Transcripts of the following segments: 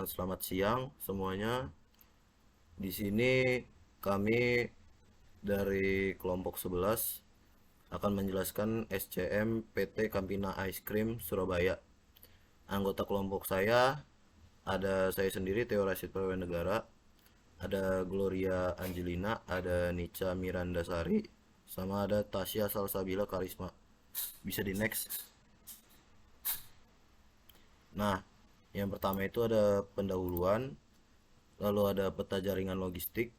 Selamat siang semuanya. Di sini kami dari kelompok 11 akan menjelaskan SCM PT Campina Ice Cream Surabaya. Anggota kelompok saya ada saya sendiri Theo Rashid Negara, ada Gloria Angelina, ada Nica Miranda Sari, sama ada Tasya Salsabila Karisma. Bisa di next. Nah, yang pertama itu ada pendahuluan, lalu ada peta jaringan logistik,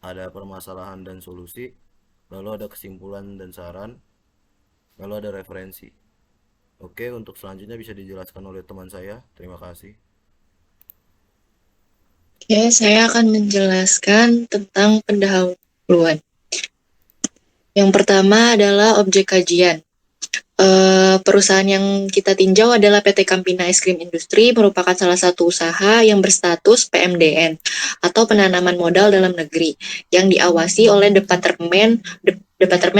ada permasalahan dan solusi, lalu ada kesimpulan dan saran, lalu ada referensi. Oke, untuk selanjutnya bisa dijelaskan oleh teman saya. Terima kasih. Oke, saya akan menjelaskan tentang pendahuluan. Yang pertama adalah objek kajian. Perusahaan yang kita tinjau adalah PT Campina Ice Cream Industry, merupakan salah satu usaha yang berstatus PMDN atau penanaman modal dalam negeri yang diawasi oleh Departemen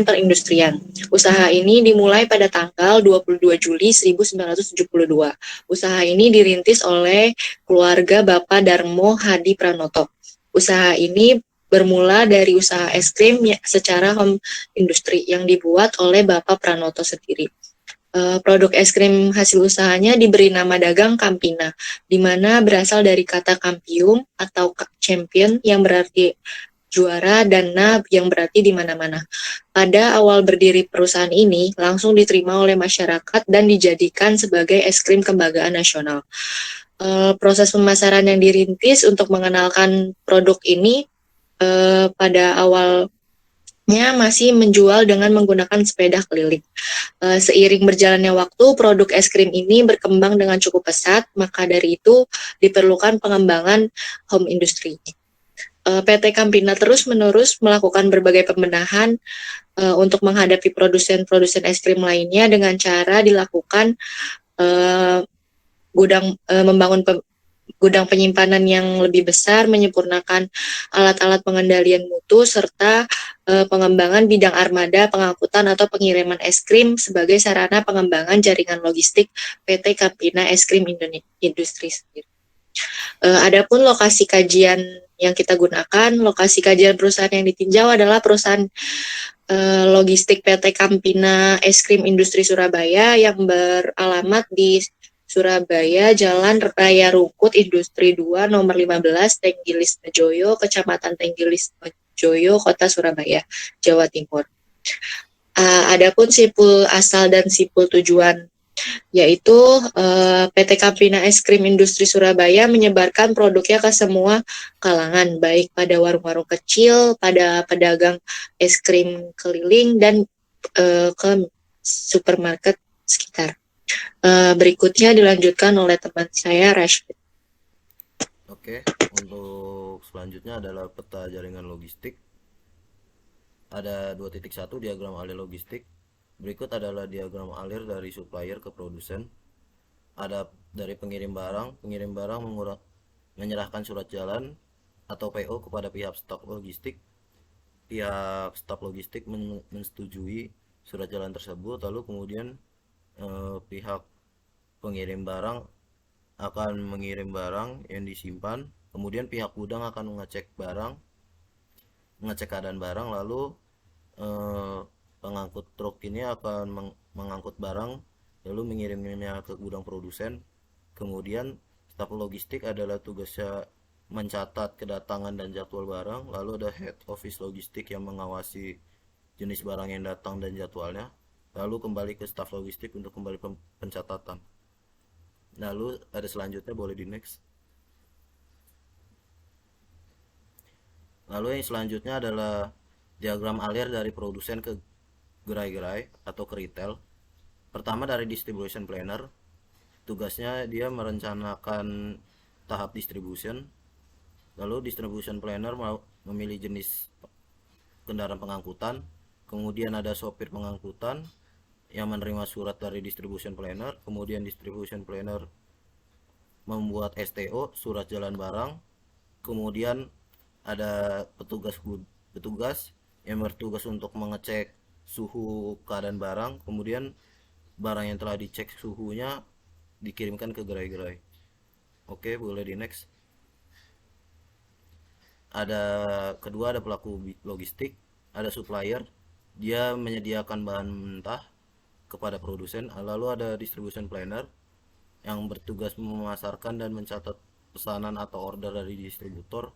Perindustrian. Usaha ini dimulai pada tanggal 22 Juli 1972. Usaha ini dirintis oleh keluarga Bapak Darmo Hadi Pranoto. Usaha ini bermula dari usaha es krim secara home industri yang dibuat oleh Bapak Pranoto sendiri. Produk es krim hasil usahanya diberi nama dagang Campina, di mana berasal dari kata campium atau champion yang berarti juara dan na yang berarti di mana-mana. Pada awal berdiri perusahaan ini langsung diterima oleh masyarakat dan dijadikan sebagai es krim kebanggaan nasional. Proses pemasaran yang dirintis untuk mengenalkan produk ini pada awalnya masih menjual dengan menggunakan sepeda keliling. Seiring berjalannya waktu, produk es krim ini berkembang dengan cukup pesat, maka dari itu diperlukan pengembangan home industry. PT Campina terus-menerus melakukan berbagai pembenahan untuk menghadapi produsen-produsen es krim lainnya dengan cara dilakukan uh, membangun gudang penyimpanan yang lebih besar, menyempurnakan alat-alat pengendalian mutu, serta pengembangan bidang armada, pengangkutan atau pengiriman es krim sebagai sarana pengembangan jaringan logistik PT Campina Es Krim Industri sendiri. Adapun lokasi kajian yang kita gunakan, lokasi kajian perusahaan yang ditinjau adalah perusahaan logistik PT Campina Es Krim Industri Surabaya yang beralamat di Surabaya, Jalan Raya Rungkut, Industri 2, nomor 15, Tenggilis Joyo, Kecamatan Tenggilis Joyo, Kota Surabaya, Jawa Timur. Adapun sipul asal dan sipul tujuan yaitu PT Campina Es Krim Industri Surabaya menyebarkan produknya ke semua kalangan, baik pada warung-warung kecil, pada pedagang es krim keliling, dan ke supermarket sekitar. Berikutnya dilanjutkan oleh teman saya, Rashid. Oke, untuk selanjutnya adalah peta jaringan logistik. Ada 2.1 diagram alir logistik. Berikut adalah diagram alir dari supplier ke produsen. Ada dari pengirim barang menyerahkan surat jalan atau PO kepada pihak stok logistik. Pihak staf logistik menyetujui surat jalan tersebut, lalu kemudian pihak pengirim barang akan mengirim barang yang disimpan, kemudian pihak gudang akan mengecek keadaan barang, lalu eh, pengangkut truk ini akan mengangkut barang lalu mengirimnya ke gudang produsen. Kemudian staf logistik adalah tugasnya mencatat kedatangan dan jadwal barang, lalu ada head office logistik yang mengawasi jenis barang yang datang dan jadwalnya, lalu kembali ke staf logistik untuk kembali pencatatan. Lalu ada selanjutnya, boleh di next. Lalu yang selanjutnya adalah diagram alir dari produsen ke gerai-gerai atau ke retail. Pertama dari distribution planner, tugasnya dia merencanakan tahap distribution. Lalu distribution planner memilih jenis kendaraan pengangkutan, kemudian ada sopir pengangkutan yang menerima surat dari distribution planner, kemudian distribution planner membuat STO, surat jalan barang, kemudian ada petugas yang bertugas untuk mengecek suhu keadaan barang, kemudian barang yang telah dicek suhunya dikirimkan ke gerai-gerai. Oke, boleh di next. Ada kedua, ada pelaku logistik, ada supplier, dia menyediakan bahan mentah kepada produsen. Lalu ada distribution planner yang bertugas memasarkan dan mencatat pesanan atau order dari distributor.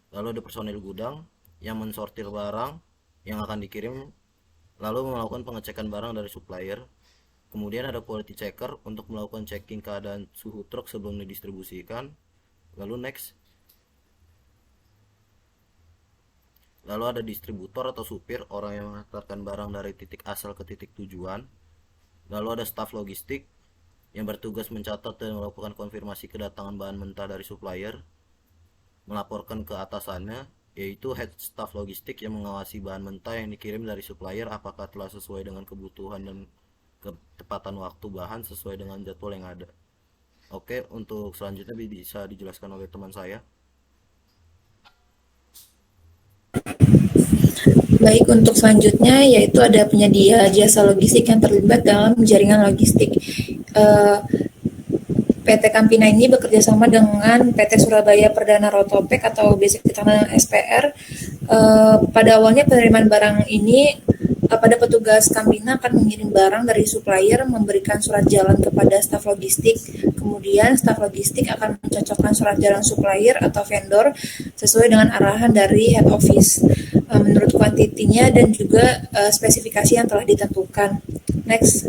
Lalu ada personil gudang yang mensortir barang yang akan dikirim, lalu melakukan pengecekan barang dari supplier. Kemudian ada quality checker untuk melakukan checking keadaan suhu truk sebelum didistribusikan. Lalu next. Lalu ada distributor atau supir, orang yang mengantarkan barang dari titik asal ke titik tujuan. Lalu ada staff logistik yang bertugas mencatat dan melakukan konfirmasi kedatangan bahan mentah dari supplier, melaporkan ke atasannya, yaitu head staff logistik yang mengawasi bahan mentah yang dikirim dari supplier apakah telah sesuai dengan kebutuhan dan ketepatan waktu bahan sesuai dengan jadwal yang ada. Oke, untuk selanjutnya bisa dijelaskan oleh teman saya. Baik, untuk selanjutnya yaitu ada penyedia jasa logistik yang terlibat dalam jaringan logistik. PT Campina ini bekerja sama dengan PT Surabaya Perdana Rotopek atau biasa kita kenal SPR. Pada awalnya penerimaan barang ini pada petugas Campina akan mengirim barang dari supplier, memberikan surat jalan kepada staf logistik. Kemudian staf logistik akan mencocokkan surat jalan supplier atau vendor sesuai dengan arahan dari head office menurut kuantitinya dan juga spesifikasi yang telah ditentukan. Next.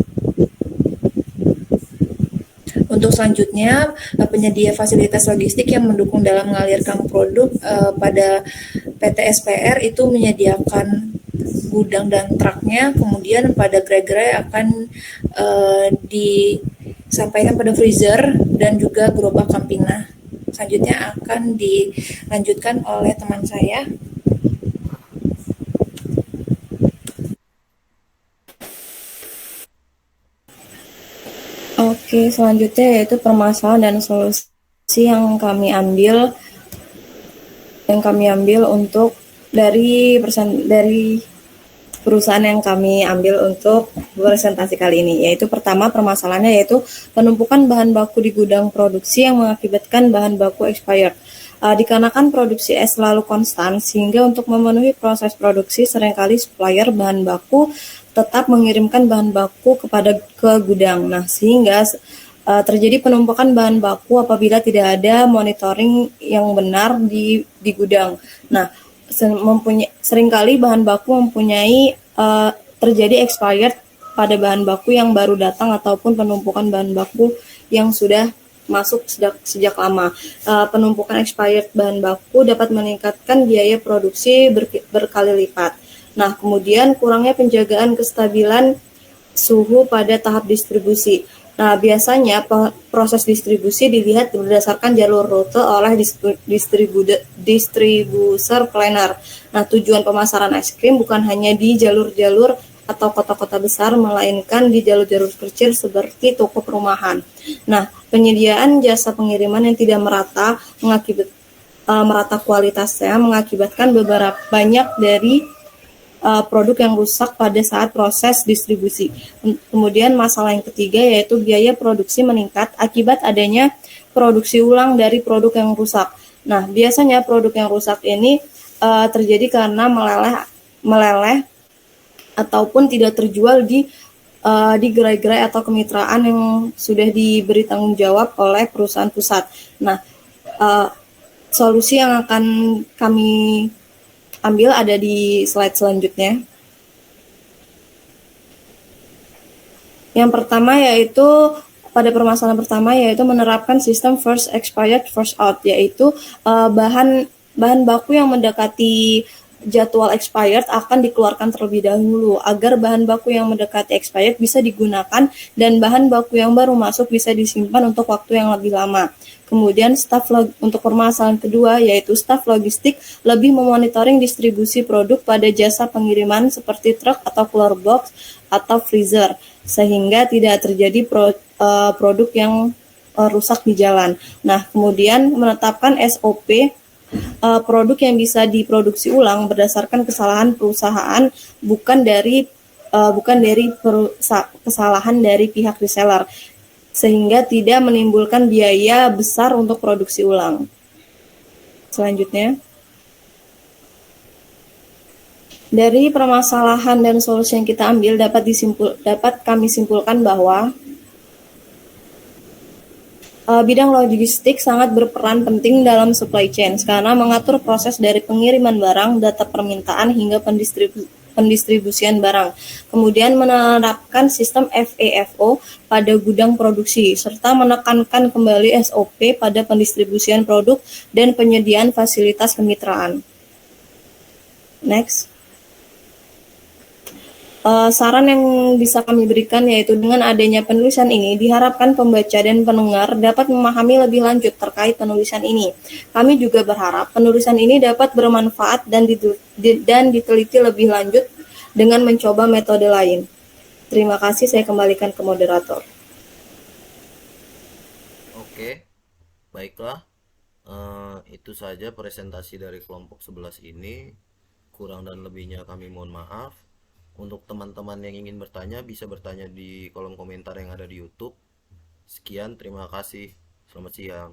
Untuk selanjutnya, penyedia fasilitas logistik yang mendukung dalam mengalirkan produk pada PT SPR itu menyediakan gudang dan truknya, kemudian pada gerai-gerai akan disampaikan pada freezer dan juga gerobak Campina. Selanjutnya akan dilanjutkan oleh teman saya. Oke, selanjutnya yaitu permasalahan dan solusi yang kami ambil untuk dari perusahaan yang kami ambil untuk presentasi kali ini, yaitu pertama permasalahannya yaitu penumpukan bahan baku di gudang produksi yang mengakibatkan bahan baku expired. Dikarenakan produksi es selalu konstan, sehingga untuk memenuhi proses produksi seringkali supplier bahan baku tetap mengirimkan bahan baku ke gudang. Nah, sehingga terjadi penumpukan bahan baku apabila tidak ada monitoring yang benar di gudang. Nah, seringkali bahan baku mempunyai terjadi expired pada bahan baku yang baru datang ataupun penumpukan bahan baku yang sudah masuk sejak lama. Penumpukan expired bahan baku dapat meningkatkan biaya produksi berkali lipat. Nah, kemudian kurangnya penjagaan kestabilan suhu pada tahap distribusi. Nah, biasanya proses distribusi dilihat berdasarkan jalur rute oleh distributor planner. Nah, tujuan pemasaran es krim bukan hanya di jalur-jalur atau kota-kota besar, melainkan di jalur-jalur kecil seperti toko perumahan. Nah, penyediaan jasa pengiriman yang tidak merata kualitasnya mengakibatkan banyak dari produk yang rusak pada saat proses distribusi. Kemudian masalah yang ketiga yaitu biaya produksi meningkat akibat adanya produksi ulang dari produk yang rusak. Nah, biasanya produk yang rusak ini terjadi karena meleleh ataupun tidak terjual di gerai-gerai atau kemitraan yang sudah diberi tanggung jawab oleh perusahaan pusat. Nah, solusi yang akan kami ambil ada di slide selanjutnya. Yang pertama yaitu pada permasalahan pertama yaitu menerapkan sistem first expired first out, yaitu bahan baku yang mendekati jadwal expired akan dikeluarkan terlebih dahulu agar bahan baku yang mendekati expired bisa digunakan dan bahan baku yang baru masuk bisa disimpan untuk waktu yang lebih lama. Kemudian untuk permasalahan kedua yaitu staf logistik lebih memonitoring distribusi produk pada jasa pengiriman seperti truk atau cooler box atau freezer sehingga tidak terjadi produk yang rusak di jalan. Nah, kemudian menetapkan SOP produk yang bisa diproduksi ulang berdasarkan kesalahan perusahaan bukan dari kesalahan dari pihak reseller. sehingga tidak menimbulkan biaya besar untuk produksi ulang. Selanjutnya, dari permasalahan dan solusi yang kita ambil dapat kami simpulkan bahwa bidang logistik sangat berperan penting dalam supply chain karena mengatur proses dari pengiriman barang, data permintaan hingga pendistribusian barang. Kemudian menerapkan sistem FAFO pada gudang produksi serta menekankan kembali SOP pada pendistribusian produk dan penyediaan fasilitas kemitraan. Next. Saran yang bisa kami berikan yaitu dengan adanya penulisan ini diharapkan pembaca dan pendengar dapat memahami lebih lanjut terkait penulisan ini. Kami juga berharap penulisan ini dapat bermanfaat dan diteliti lebih lanjut dengan mencoba metode lain. Terima kasih, saya kembalikan ke moderator. Oke, baiklah. Itu saja presentasi dari kelompok 11 ini. Kurang dan lebihnya kami mohon maaf. Untuk teman-teman yang ingin bertanya bisa bertanya di kolom komentar yang ada di YouTube. Sekian, terima kasih. Selamat siang.